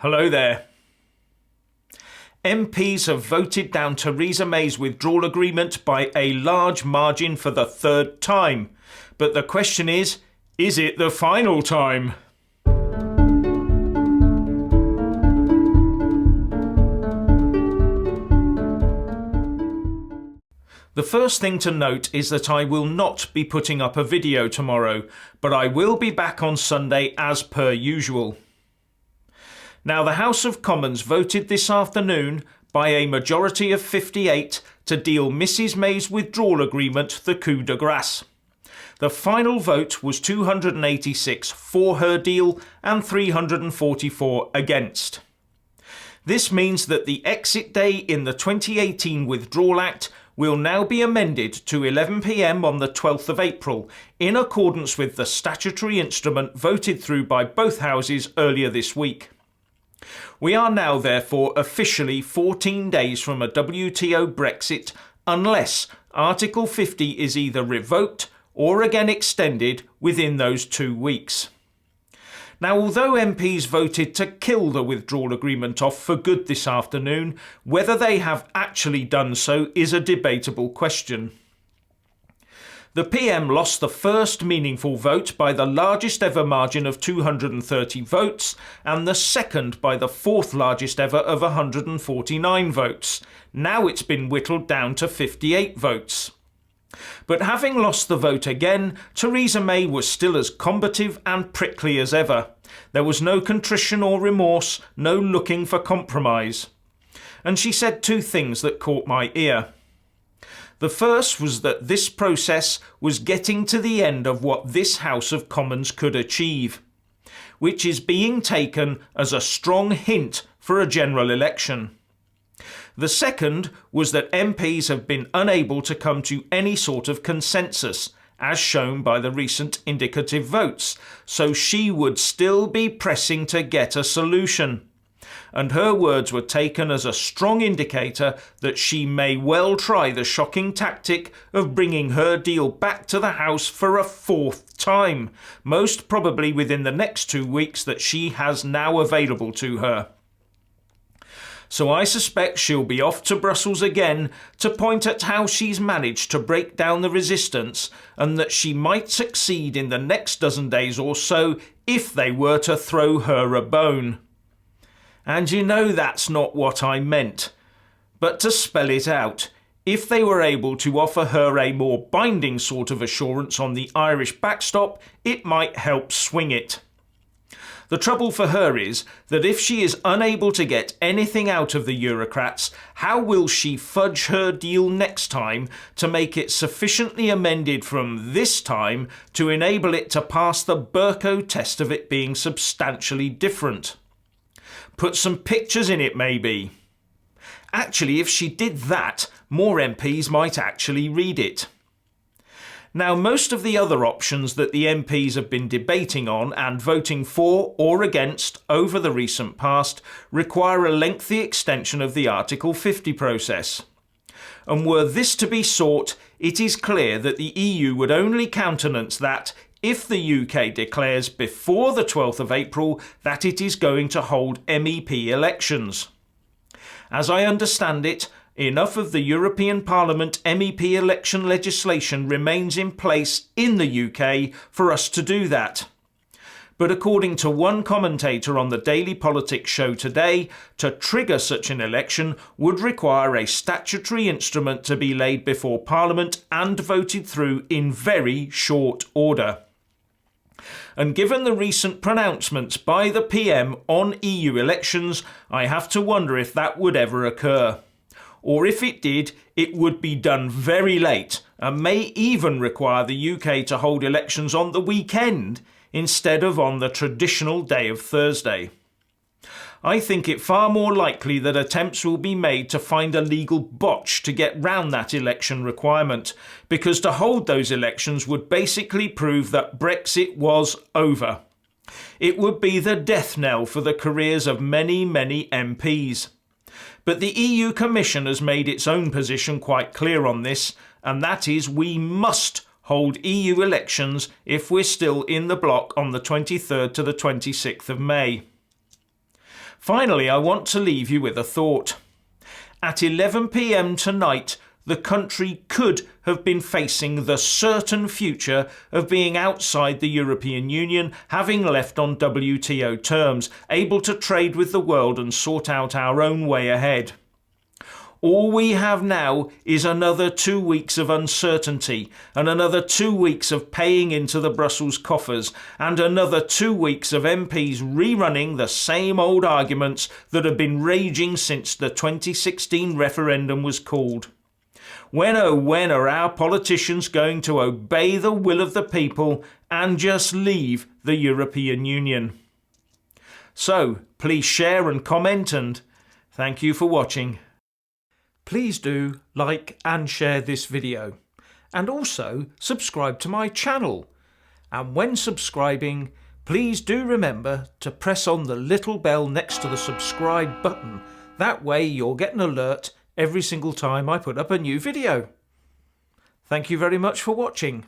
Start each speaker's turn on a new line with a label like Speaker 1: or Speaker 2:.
Speaker 1: Hello there. MPs have voted down Theresa May's withdrawal agreement by a large margin for the third time. But the question is it the final time? The first thing to note is that I will not be putting up a video tomorrow, but I will be back on Sunday as per usual. Now, the House of Commons voted this afternoon by a majority of 58 to deal Mrs May's withdrawal agreement the coup de grace. The final vote was 286 for her deal and 344 against. This means that the exit day in the 2018 Withdrawal Act will now be amended to 11 p.m. on the 12th of April, in accordance with the statutory instrument voted through by both houses earlier this week. We are now therefore officially 14 days from a WTO Brexit unless Article 50 is either revoked or again extended within those 2 weeks. Now, although MPs voted to kill the withdrawal agreement off for good this afternoon, whether they have actually done so is a debatable question. The PM lost the first meaningful vote by the largest ever margin of 230 votes and the second by the fourth largest ever of 149 votes. Now it's been whittled down to 58 votes. But having lost the vote again, Theresa May was still as combative and prickly as ever. There was no contrition or remorse, no looking for compromise. And she said 2 things that caught my ear. The first was that this process was getting to the end of what this House of Commons could achieve, which is being taken as a strong hint for a general election. The second was that MPs have been unable to come to any sort of consensus, as shown by the recent indicative votes, so she would still be pressing to get a solution. And her words were taken as a strong indicator that she may well try the shocking tactic of bringing her deal back to the House for a 4th time, most probably within the next 2 weeks that she has now available to her. So I suspect she'll be off to Brussels again to point at how she's managed to break down the resistance, and that she might succeed in the next dozen days or so if they were to throw her a bone. And you know that's not what I meant. But to spell it out, if they were able to offer her a more binding sort of assurance on the Irish backstop, it might help swing it. The trouble for her is that if she is unable to get anything out of the Eurocrats, how will she fudge her deal next time to make it sufficiently amended from this time to enable it to pass the Burko test of it being substantially different? Put some pictures in it, maybe. Actually, if she did that, more MPs might actually read it. Now, most of the other options that the MPs have been debating on and voting for or against over the recent past require a lengthy extension of the Article 50 process. And were this to be sought, it is clear that the EU would only countenance that if the UK declares before the 12th of April that it is going to hold MEP elections. As I understand it, enough of the European Parliament MEP election legislation remains in place in the UK for us to do that. But according to one commentator on the Daily Politics show today, to trigger such an election would require a statutory instrument to be laid before Parliament and voted through in very short order. And given the recent pronouncements by the PM on EU elections, I have to wonder if that would ever occur. Or if it did, it would be done very late and may even require the UK to hold elections on the weekend instead of on the traditional day of Thursday. I think it far more likely that attempts will be made to find a legal botch to get round that election requirement, because to hold those elections would basically prove that Brexit was over. It would be the death knell for the careers of many, many MPs. But the EU Commission has made its own position quite clear on this, and that is we must hold EU elections if we're still in the bloc on the 23rd to the 26th of May. Finally, I want to leave you with a thought. At 11 p.m. tonight, the country could have been facing the certain future of being outside the European Union, having left on WTO terms, able to trade with the world and sort out our own way ahead. All we have now is another 2 weeks of uncertainty and another 2 weeks of paying into the Brussels coffers and another 2 weeks of MPs rerunning the same old arguments that have been raging since the 2016 referendum was called. When oh when are our politicians going to obey the will of the people and just leave the European Union? So please share and comment, and thank you for watching. Please do like and share this video, and also subscribe to my channel. And when subscribing, please do remember to press on the little bell next to the subscribe button. That way you'll get an alert every single time I put up a new video. Thank you very much for watching.